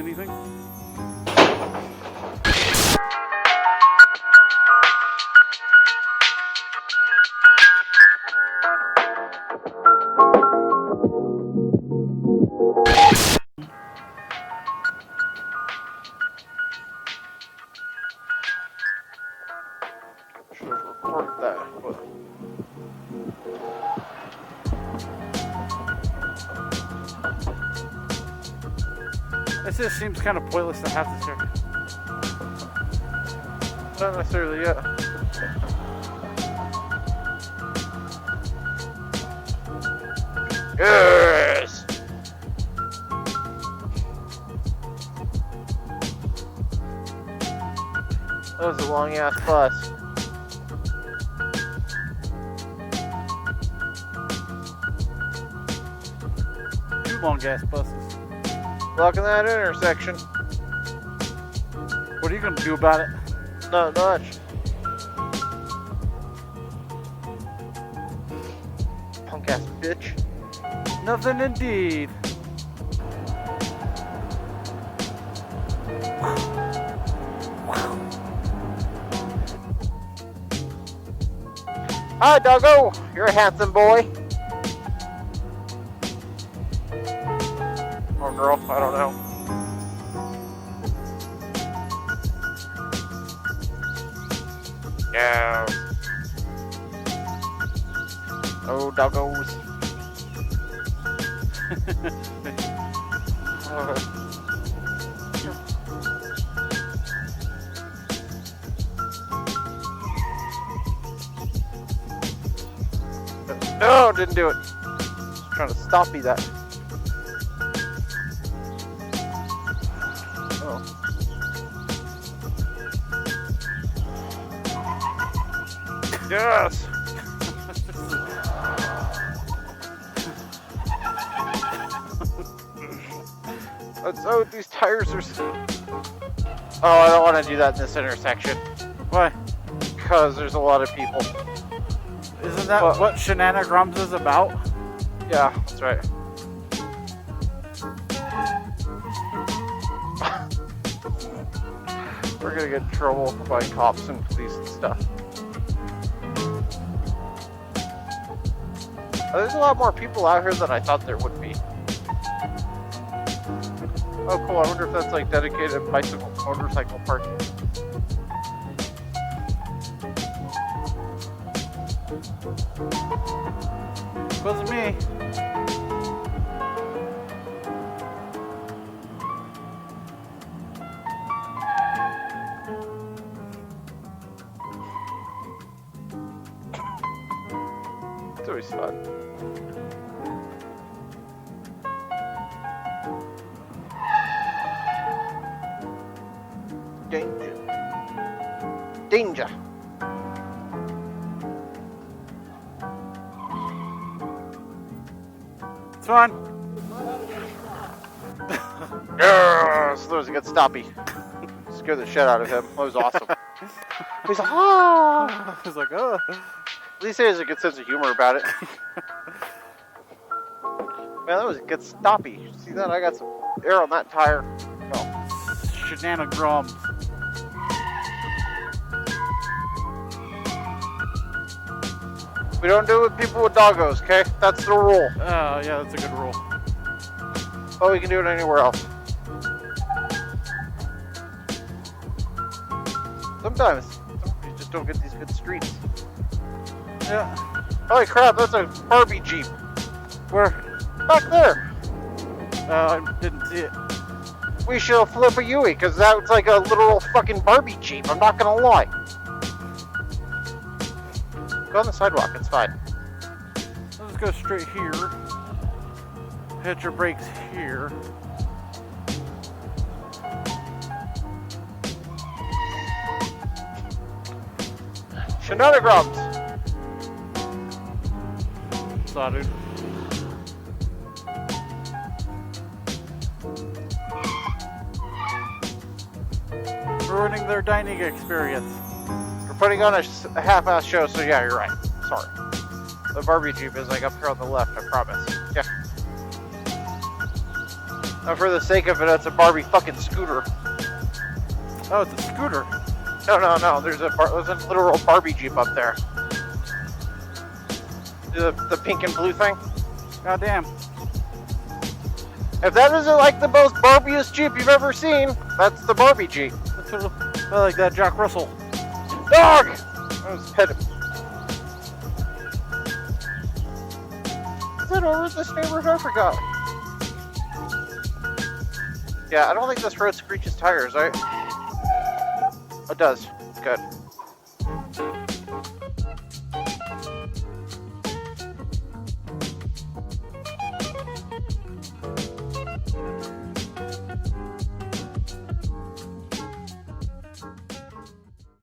anything? Should have recorded that. But... It just seems kind of pointless to have this here. Not necessarily yet. Yes! That was a long ass bus. Two long ass buses. Blocking that intersection. What are you gonna do about it? Not much. Punk ass bitch. Nothing indeed. Hi, doggo. You're a handsome boy. Or girl, I don't know. Yeah. Oh, doggos. No, didn't do it. Just trying to stop me that. Oh. Yes. Oh, these tires are. Oh, I don't want to do that in this intersection. Why? Because there's a lot of people. Isn't that what ShenaniGROMs is about? Yeah, that's right. We're gonna get in trouble by cops and police and stuff. There's a lot more people out here than I thought there would be. Oh, cool. I wonder if that's like dedicated bicycle, motorcycle parking. Wasn't me. It's always fun. Danger. Danger. It's fine. Yes, that was a good stoppie. Scared the shit out of him. That was awesome. He's like, ah. I was like, oh. At least he has a good sense of humor about it. Man, that was a good stoppie. You see that? I got some air on that tire. Oh. ShenaniGROMs. We don't do it with people with doggos, okay? That's the rule. Oh, yeah, that's a good rule. Oh, we can do it anywhere else. Sometimes you just don't get these good streets. Yeah. Holy crap, that's a Barbie Jeep. Where? Back there. I didn't see it. We should flip a Yui, because that's like a literal fucking Barbie Jeep. I'm not gonna lie. Go on the sidewalk, it's fine. Let's go straight here. Hit your brakes here. ShenaniGROMs. Saw, dude. Ruining their dining experience. We're putting on a half-ass show, so yeah, you're right. Sorry. The Barbie Jeep is like up here on the left, I promise. Yeah. for the sake of it, it's a Barbie fucking scooter. Oh, it's a scooter. No. There's a literal Barbie Jeep up there. The pink and blue thing. God damn. If that isn't like the most Barbiest Jeep you've ever seen, that's the Barbie Jeep. That's sort of, I like that Jack Russell. Dog! I was petting. Is it over this neighborhood? I forgot. Yeah, I don't think this road screeches tires, right? It does. Good.